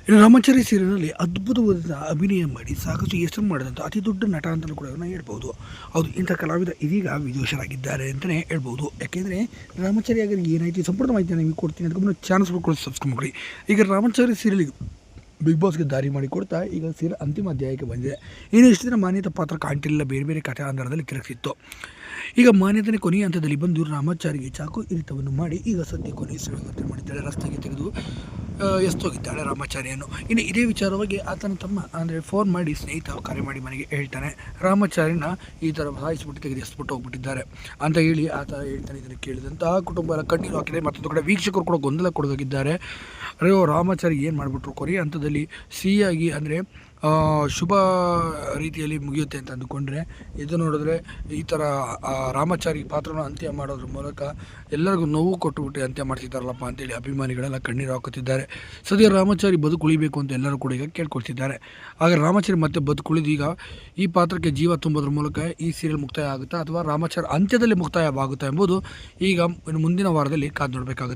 ಇನ್ನು ರಾಮಾಚಾರಿ ಸೀರಿಯಲ್ನಲ್ಲಿ ಅದ್ಭುತವಾದ ಅಭಿನಯ ಮಾಡಿ ಸಾಕಷ್ಟು ಹೆಸರು ಮಾಡಿದಂಥ ಅತಿ ದೊಡ್ಡ ನಟ ಅಂತಲೂ ಕೂಡ ಹೇಳ್ಬೋದು. ಹೌದು, ಇಂಥ ಕಲಾವಿದ ಇದೀಗ ವಿದೂಷರಾಗಿದ್ದಾರೆ ಅಂತಲೇ ಹೇಳ್ಬೋದು. ಯಾಕೆಂದರೆ ರಾಮಾಚಾರಿ ಆಗಿ ಏನಾಯಿತು ಸಂಪೂರ್ಣ ಮಾಹಿತಿ ನಿಮಗೆ ಕೊಡ್ತೀನಿ ಅಂತ ಚಾನಲ್ಸ್ ಕೂಡ ಸಬ್ಸ್ಕ್ರೈಬ್ ಮಾಡಿ. ಈಗ ರಾಮಾಚಾರಿ ಸೀರಿಯಲ್ಗೆ ಬಿಗ್ ಬಾಸ್ಗೆ ದಾರಿ ಮಾಡಿ ಕೊಡ್ತಾ ಈಗ ಸೀರಿಯಲ್ ಅಂತಿಮ ಅಧ್ಯಾಯಕ್ಕೆ ಬಂದಿದೆ. ಇನ್ನು ಇಷ್ಟು ದಿನ ಮಾನ್ಯತೆ ಪಾತ್ರ ಕಾಣ್ತಿಲ್ಲ, ಬೇರೆ ಬೇರೆ ಕಥೆ ಆಧಾರದಲ್ಲಿ ಕಿರಕ್ಸಿತ್ತು. ಈಗ ಮಾನ್ಯತೆಯ ಕೊನೆಯ ಹಂತದಲ್ಲಿ ಬಂದು ರಾಮಾಚಾರಿಗೆ ಚಾಕು ಇರಿತವನ್ನು ಮಾಡಿ ಈಗ ಸದ್ಯ ಕೊನೆಯ ಸುಳಿವು ಮಾಡಿದ್ದಾಳೆ. ರಸ್ತೆಗೆ ತೆಗೆದು ಎಸ್ತೋಗಿದ್ದಾಳೆ ರಾಮಾಚಾರಿಯನ್ನು. ಇನ್ನು ಇದೇ ವಿಚಾರವಾಗಿ ಆತನ ತಮ್ಮ ಅಂದರೆ ಫೋನ್ ಮಾಡಿ ಸ್ನೇಹಿತ ಕರೆ ಮಾಡಿ ಮನೆಗೆ ಹೇಳ್ತಾನೆ, ರಾಮಾಚಾರಿನ ಈ ಥರ ಸಾಯಿಸ್ಬಿಟ್ಟು ತೆಗೆದು ಎಸ್ಬಿಟ್ಟು ಹೋಗ್ಬಿಟ್ಟಿದ್ದಾರೆ ಅಂತ ಹೇಳಿ ಆತ ಹೇಳ್ತಾನೆ. ಇದನ್ನು ಕೇಳಿದಂತಹ ಕುಟುಂಬ ಎಲ್ಲ ಕಣ್ಣೀರು ಹಾಕಿದೆ. ಮತ್ತೊಂದು ಕಡೆ ವೀಕ್ಷಕರು ಕೂಡ ಗೊಂದಲ ಕೊಡೋಗಿದ್ದಾರೆ. ಅಯ್ಯೋ, ರಾಮಾಚಾರಿ ಏನು ಮಾಡಿಬಿಟ್ರು, ಕೊನೆಯ ಹಂತದಲ್ಲಿ ಸಿಹಿಯಾಗಿ ಅಂದರೆ ಶುಭ ರೀತಿಯಲ್ಲಿ ಮುಗಿಯುತ್ತೆ ಅಂತ ಅಂದುಕೊಂಡ್ರೆ ಇದು ನೋಡಿದ್ರೆ ಈ ಥರ ರಾಮಾಚಾರಿ ಪಾತ್ರನ ಅಂತ್ಯ ಮಾಡೋದ್ರ ಮೂಲಕ ಎಲ್ಲರಿಗೂ ನೋವು ಕೊಟ್ಟುಬಿಟ್ಟು ಅಂತ್ಯ ಮಾಡ್ತಿದ್ದಾರಲ್ಲಪ್ಪ ಅಂತೇಳಿ ಅಭಿಮಾನಿಗಳೆಲ್ಲ ಕಣ್ಣೀರು ಹಾಕುತ್ತಿದ್ದಾರೆ. ಸದ್ಯ ರಾಮಾಚಾರಿ ಬದುಕುಳಿಬೇಕು ಅಂತ ಎಲ್ಲರೂ ಕೂಡ ಈಗ ಕೇಳ್ಕೊಳ್ತಿದ್ದಾರೆ. ಆಗ ರಾಮಾಚಾರಿ ಮತ್ತೆ ಬದುಕುಳಿದು ಈಗ ಈ ಪಾತ್ರಕ್ಕೆ ಜೀವ ತುಂಬೋದ್ರ ಮೂಲಕ ಈ ಸೀರಿಯಲ್ ಮುಕ್ತಾಯ ಆಗುತ್ತಾ ಅಥವಾ ರಾಮಾಚಾರಿ ಅಂತ್ಯದಲ್ಲಿ ಮುಕ್ತಾಯವಾಗುತ್ತಾ ಎಂಬುದು ಈಗ ಮುಂದಿನ ವಾರದಲ್ಲಿ ಕಾದು ನೋಡಬೇಕಾಗುತ್ತೆ.